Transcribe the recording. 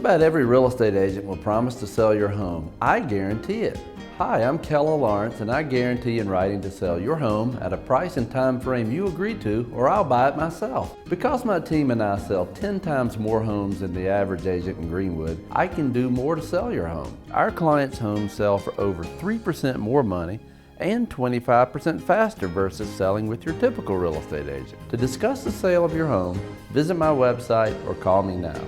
about every real estate agent will promise to sell your home. I guarantee it. Hi, I'm Kellar Lawrence, and I guarantee in writing to sell your home at a price and time frame you agree to, or I'll buy it myself. Because my team and I sell 10 times more homes than the average agent in Greenwood, I can do more to sell your home. Our clients' homes sell for over 3% more money and 25% faster versus selling with your typical real estate agent. To discuss the sale of your home, visit my website or call me now.